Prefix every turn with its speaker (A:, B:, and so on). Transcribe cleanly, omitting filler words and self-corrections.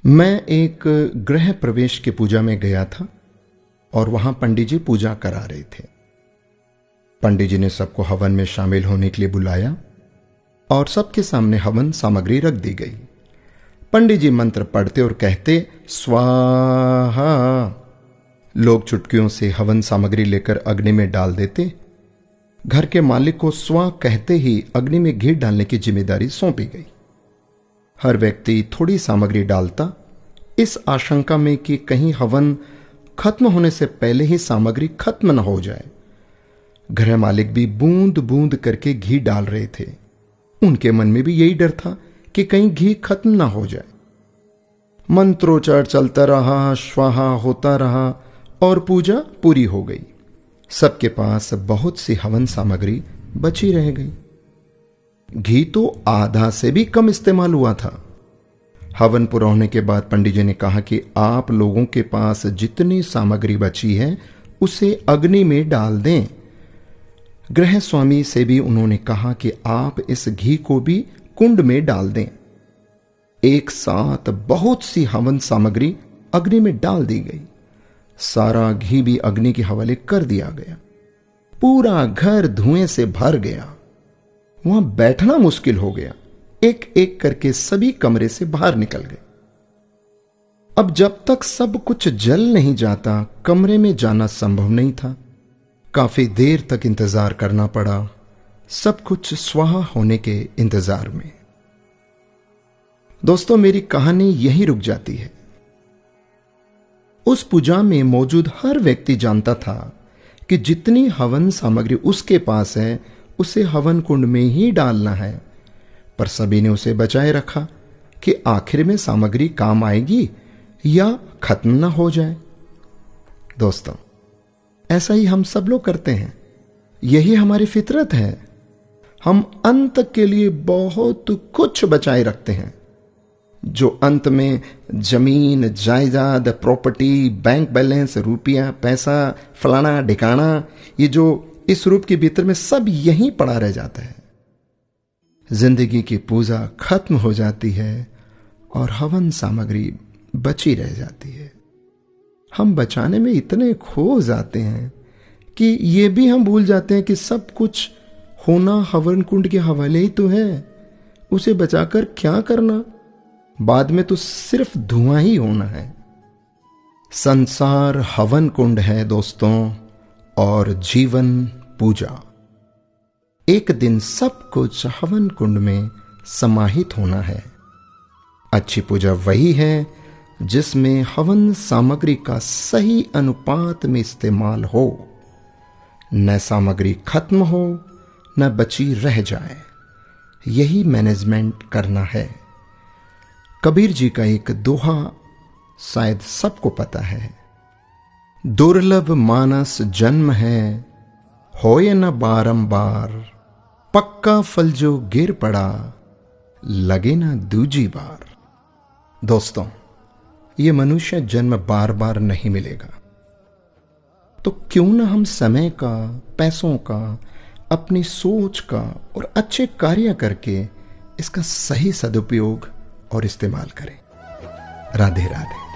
A: मैं एक गृह प्रवेश की पूजा में गया था और वहां पंडित जी पूजा करा रहे थे। पंडित जी ने सबको हवन में शामिल होने के लिए बुलाया और सबके सामने हवन सामग्री रख दी गई। पंडित जी मंत्र पढ़ते और कहते स्वाहा। लोग चुटकियों से हवन सामग्री लेकर अग्नि में डाल देते। घर के मालिक को स्वा कहते ही अग्नि में घी डालने की जिम्मेदारी सौंपी गई। हर व्यक्ति थोड़ी सामग्री डालता, इस आशंका में कि कहीं हवन खत्म होने से पहले ही सामग्री खत्म न हो जाए। गृह मालिक भी बूंद बूंद करके घी डाल रहे थे। उनके मन में भी यही डर था कि कहीं घी खत्म ना हो जाए। मंत्रोच्चार चलता रहा, स्वाहा होता रहा और पूजा पूरी हो गई। सबके पास बहुत सी हवन सामग्री बची रह गई। घी तो आधा से भी कम इस्तेमाल हुआ था। हवन पूरा होने के बाद पंडित जी ने कहा कि आप लोगों के पास जितनी सामग्री बची है उसे अग्नि में डाल दें। गृह स्वामी से भी उन्होंने कहा कि आप इस घी को भी कुंड में डाल दें। एक साथ बहुत सी हवन सामग्री अग्नि में डाल दी गई। सारा घी भी अग्नि के हवाले कर दिया गया। पूरा घर धुएं से भर गया। वहां बैठना मुश्किल हो गया। एक एक करके सभी कमरे से बाहर निकल गए। अब जब तक सब कुछ जल नहीं जाता, कमरे में जाना संभव नहीं था। काफी देर तक इंतजार करना पड़ा, सब कुछ स्वाहा होने के इंतजार में। दोस्तों, मेरी कहानी यहीं रुक जाती है। उस पूजा में मौजूद हर व्यक्ति जानता था कि जितनी हवन सामग्री उसके पास है उसे हवन कुंड में ही डालना है, पर सभी ने उसे बचाए रखा कि आखिर में सामग्री काम आएगी या खत्म ना हो जाए। दोस्तों, ऐसा ही हम सब लोग करते हैं। यही हमारी फितरत है। हम अंत के लिए बहुत कुछ बचाए रखते हैं, जो अंत में जमीन, जायदाद, प्रॉपर्टी, बैंक बैलेंस, रुपया, पैसा, फलाना ढिकाना, ये जो इस रूप के भीतर में सब यहीं पड़ा रह जाता है। जिंदगी की पूजा खत्म हो जाती है और हवन सामग्री बची रह जाती है। हम बचाने में इतने खो जाते हैं कि ये भी हम भूल जाते हैं कि सब कुछ होना हवन कुंड के हवाले ही तो है। उसे बचाकर क्या करना? बाद में तो सिर्फ धुआं ही होना है। संसार हवन कुंड है दोस्तों, और जीवन पूजा। एक दिन सब कुछ हवन कुंड में समाहित होना है। अच्छी पूजा वही है जिसमें हवन सामग्री का सही अनुपात में इस्तेमाल हो, न सामग्री खत्म हो न बची रह जाए। यही मैनेजमेंट करना है। कबीर जी का एक दोहा शायद सबको पता है, दुर्लभ मानस जन्म है, होए न बारंबार, पक्का फल जो गिर पड़ा, लगे ना दूजी बार। दोस्तों, ये मनुष्य जन्म बार बार नहीं मिलेगा, तो क्यों ना हम समय का, पैसों का, अपनी सोच का और अच्छे कार्य करके इसका सही सदुपयोग और इस्तेमाल करें। राधे राधे।